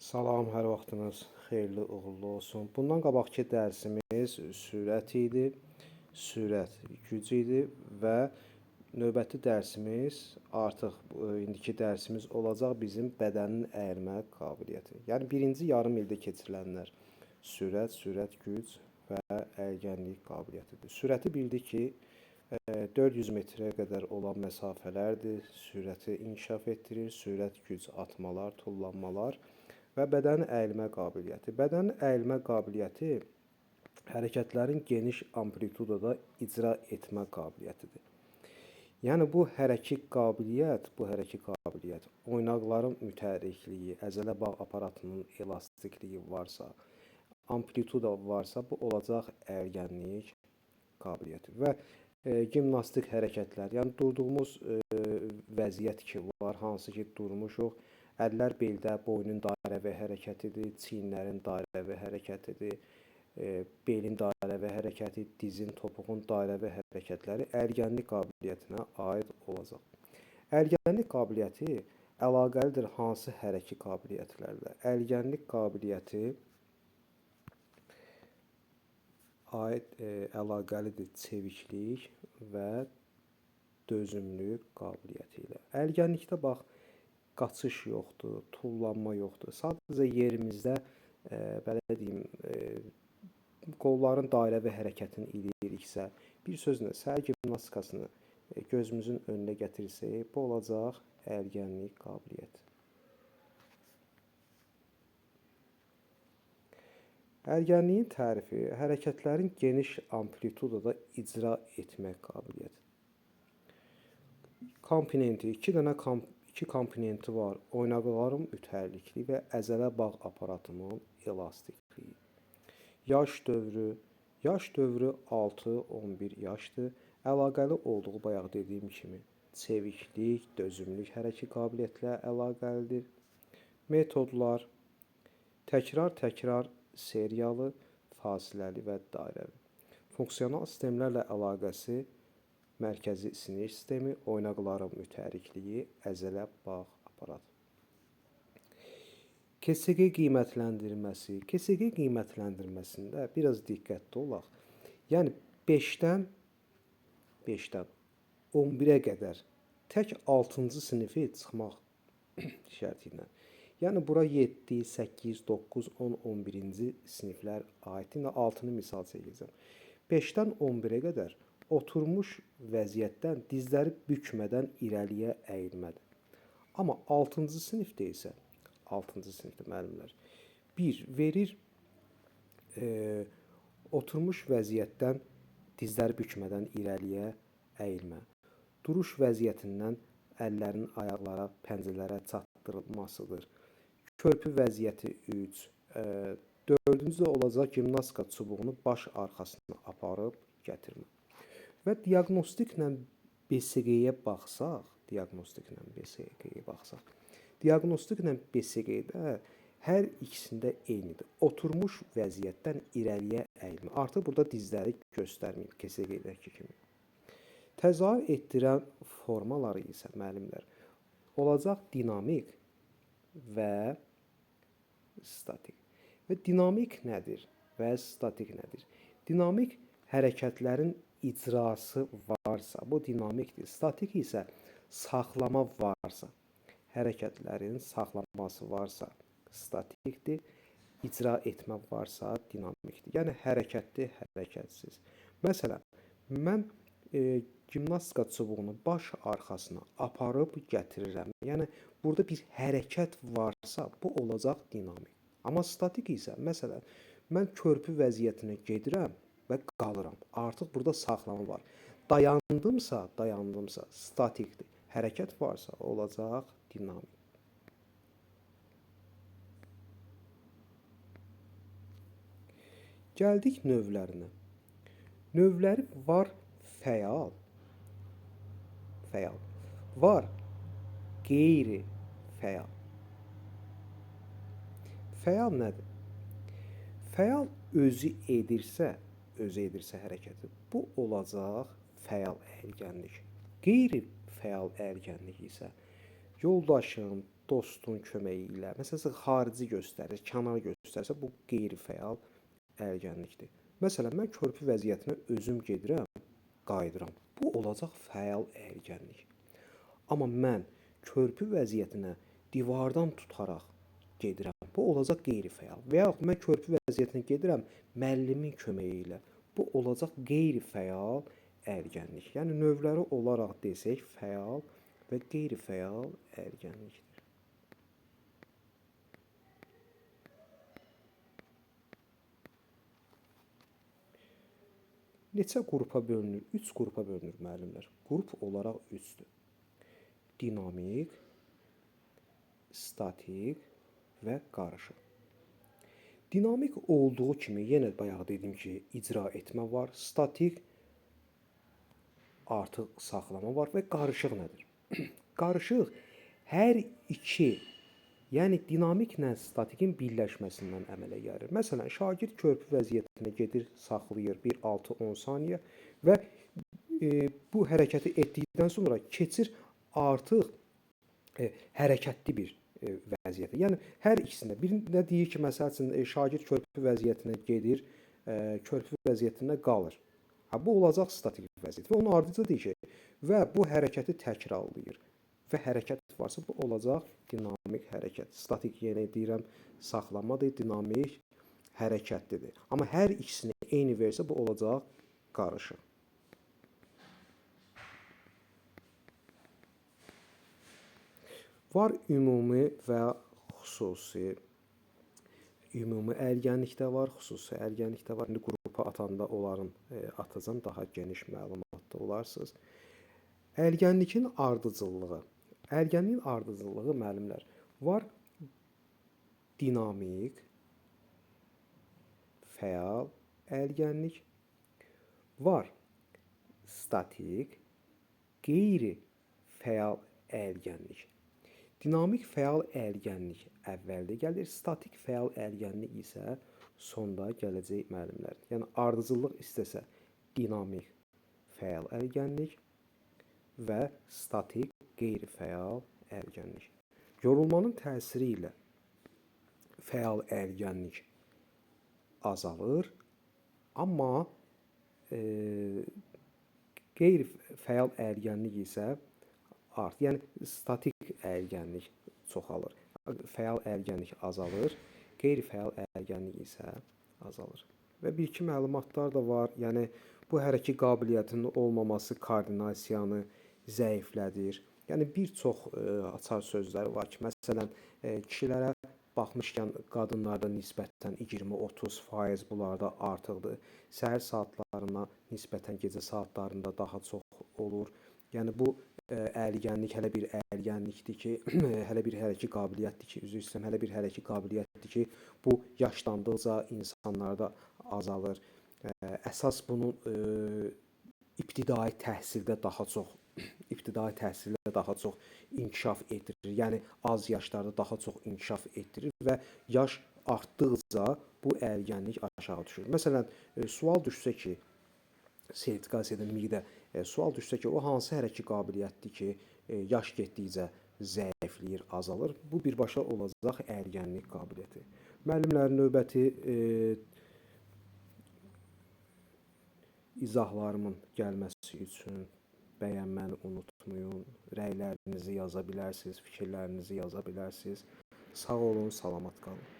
Salam, hər vaxtınız xeyirli uğurlu olsun. Bundan qabaqki dərsimiz sürət idi, sürət güc idi və növbəti dərsimiz indiki dərsimiz olacaq bizim bədənin əyilmə qabiliyyəti. Yəni birinci yarım ildə keçirilənlər sürət güc və əyilgənlik qabiliyyətidir. Sürəti bildik ki, 400 metrə qədər olan məsafələrdir, sürəti inkişaf etdirir, sürət güc atmalar, tullanmalar və bədənin əyilmə qabiliyyəti. Bədənin əyilmə qabiliyyəti hərəkətlərin geniş amplitudada icra etmə qabiliyyətidir. Yəni bu hərəki qabiliyyət oynaqların mütəhərrikliyi, əzələ bağ aparatının elastikliyi varsa, amplituda varsa, bu olacaq əyilgənlik qabiliyyəti. Və gimnastik hərəkətlər, yəni durduğumuz vəziyyət ki var, hansı ki durmuşuq, əllər beldə boynun dairəvi hərəkətidir, çiyinlərin dairəvi hərəkətidir, belin dairəvi hərəkəti, dizin, topuğun dairəvi hərəkətləri əyilgənlik qabiliyyətinə aid olacaq. Əyilgənlik qabiliyyəti əlaqəlidir hansı hərəki qabiliyyətlərlə? Əyilgənlik qabiliyyəti əlaqəlidir çeviklik və dözümlülük qabiliyyəti ilə. Əyilgənlikdə bax, qaçış yoxdur, tullanma yoxdur. Sadəcə yerimizdə belə deyim, qolların dairəvi hərəkətini eləyiriksə, bir sözlə səy gimnastikasını gözümüzün önünə gətirsək, bu olacaq əyilgənlik qabiliyyəti. Əyilgənliyin tərifi hərəkətlərin geniş amplitudada icra etmək qabiliyyəti. Komponenti, iki komponenti var. Oynaqların mütəhərrikliyi və əzələ bağ aparatının elastikliyi. Yaş dövrü 6-11 yaşdır. Əlaqəli olduğu bayaq dediyim kimi çeviklik, dözümlülük hərəki qabiliyyətlə əlaqəlidir. Metodlar təkrar seriyalı, fasiləli və dairəvi. Funksional sistemlərlə əlaqəsi mərkəzi sinir sistemi, oynaqların mütəhərrikliyi, əzələ bağ aparatı. KSQ qiymətləndirməsi. KSQ qiymətləndirməsində biraz diqqətli olaq. Yəni 5-dən 11-ə qədər tək 6-cı sinifi çıxmaq şərti ilə. Yəni bura 7, 8, 9, 10, 11-ci siniflər aid. İndi 6-nı misal çəkəcəm. 5-dən 11-ə qədər oturmuş vəziyyətdən dizləri bükmədən irəliyə əyilmədir. Amma 6-cı sinifdə isə, 6-cı sinifdə müəllimlər, 1 verir oturmuş vəziyyətdən dizləri bükmədən irəliyə əyilmə. Duruş vəziyyətindən əllərin ayaqlara, pəncələrə çatdırılmasıdır. Körpü vəziyyəti 3. 4-cü də olacaq gimnastika çubuğunu baş arxasına aparıb gətirmə. Və diaqnostiklə BSQ-yə baxsaq, diaqnostiklə BSQ-də hər ikisində eynidir. Oturmuş vəziyyətdən irəliyə əyilmə. Artıq burada dizləri göstərməyib KSQ-dəki kimi. Təzahür etdirən formaları isə müəllimlər olacaq dinamik və statik. Və dinamik nədir və statik nədir? Dinamik hərəkətlərin icrası varsa, bu dinamikdir. Statik isə saxlama varsa, hərəkətlərin saxlanması varsa, statikdir. İcra etmə varsa, dinamikdir. Yəni hərəkətli, hərəkətsiz. Məsələn, mən gimnastika çubuğunu baş arxasına aparıb gətirirəm. Yəni burada bir hərəkət varsa, bu olacaq dinamik. Amma statik isə, məsələn, mən körpü vəziyyətinə gedirəm və qalıram. Artıq burada saxlama var. Dayandımsa, statikdir. Hərəkət varsa, olacaq dinamik. Gəldik növlərinə. Növləri var fəal, var qeyri-fəal. Fəal nədir? Fəal özü edirsə hərəkəti, bu olacaq fəal əyilgənlik. Qeyri-fəal əyilgənlik isə Yoldaşın, dostun köməyi ilə, məsələn, xarici göstərir, kənar göstərsə, bu qeyri-fəal ərgənlikdir. Məsələn, mən körpü vəziyyətinə özüm gedirəm, qayıdıram. Bu olacaq fəal ərgənlik. Amma mən körpü vəziyyətinə divardan tutaraq gedirəm. Bu olacaq qeyri-fəal. Və yaxud mən körpü vəziyyətinə gedirəm müəllimin köməyi ilə. Bu olacaq qeyri-fəal ərgənlik. Yəni növləri olaraq desək fəal və qeyri-fəal ərgənlikdir. Neçə qrupa bölünür? 3 qrupa bölünür müəllimlər. Qrup olaraq 3-dür. Dinamik, statik və qarışıq. Dinamik olduğu kimi, yenə bayaq dedim ki, icra etmə var, statik artıq saxlama var və qarışıq nədir? Qarışıq hər iki, yəni dinamiklə statikin birləşməsindən əmələ gəlir. Məsələn, şagird körpü vəziyyətinə gedir, saxlayır 1, 6, 10 saniyə və bu hərəkəti etdikdən sonra keçir artıq hərəkətli bir vəziyyətə. Yəni hər ikisində birində deyir ki, məsəl üçün şagird körpü vəziyyətinə gedir, körpü vəziyyətində qalır. Bu olacaq statik vəziyyət və onun ardıcı deyir ki, və bu hərəkəti təkrarlayır və hərəkət varsa bu olacaq dinamik hərəkət. Statik yenə deyirəm, saxlamadır, dinamik hərəkətlidir. Amma hər ikisini eyni versə bu olacaq qarışıq. Var ümumi və xüsusi. Ümumi ərgənlikdə var, xüsusi ərgənlikdə var. İndi qrupa atanda onların atacam daha geniş məlumatda olarsınız. Ərgənlikin ardıcıllığı. Ərgənliyin ardıcıllığı müəllimlər var dinamik, fəal ərgənlik, var statik, qeyri-fəal ərgənlik. Dinamik fəal ərgənlik əvvəldə gəlir, statik fəal ərgənlik isə sonda gələcək müəllimlər. Yəni ardıcıllıq istəsə dinamik fəal ərgənlik və statik qeyri-fəal ərgənlik. Yorulmanın təsiri ilə fəal ərgənlik azalır, amma qeyri-fəal ərgənlik isə artır. Yəni statik ərgənlik çoxalır. Fəal ərgənlik azalır, qeyri-fəal ərgənlik isə azalır. Və bir-iki məlumatlar da var. Yəni bu hərəkət qabiliyyətinin olmaması koordinasiyanı zəiflədir. Yəni bir çox açar sözləri var ki, məsələn, kişilərə baxmışkən qadınlarda nisbətən 20-30% bunlarda artıqdır. Səhər saatlarına nisbətən gecə saatlarında daha çox olur. Yəni bu ərgənlik hələ bir ərgənlikdir ki, hələ bir hərəkət qabiliyyətdir ki, üzr istəyirəm, hələ bir hərəkət qabiliyyətdir ki, bu yaşlandıqca insanlarda azalır. Əsas bunun ibtidai təhsildə daha çox inkişaf etdirir. Yəni az yaşlarda daha çox inkişaf etdirir və yaş artdıqca bu ərgənlik aşağı düşür. Məsələn, sual düşsə ki, sertifikasiyada miqdə sual düşsə ki, o hansı hərəkət qabiliyyətdir ki, yaş getdikcə zəifləyir, azalır? Bu birbaşa olacaq ərgənlik qabiliyyəti. Müəllimlərin növbəti izahlarımın gəlməsi üçün bəyənməni unutmayın. Rəylərinizi yaza bilərsiniz, fikirlərinizi yaza bilərsiniz. Sağ olun, salamat qalın.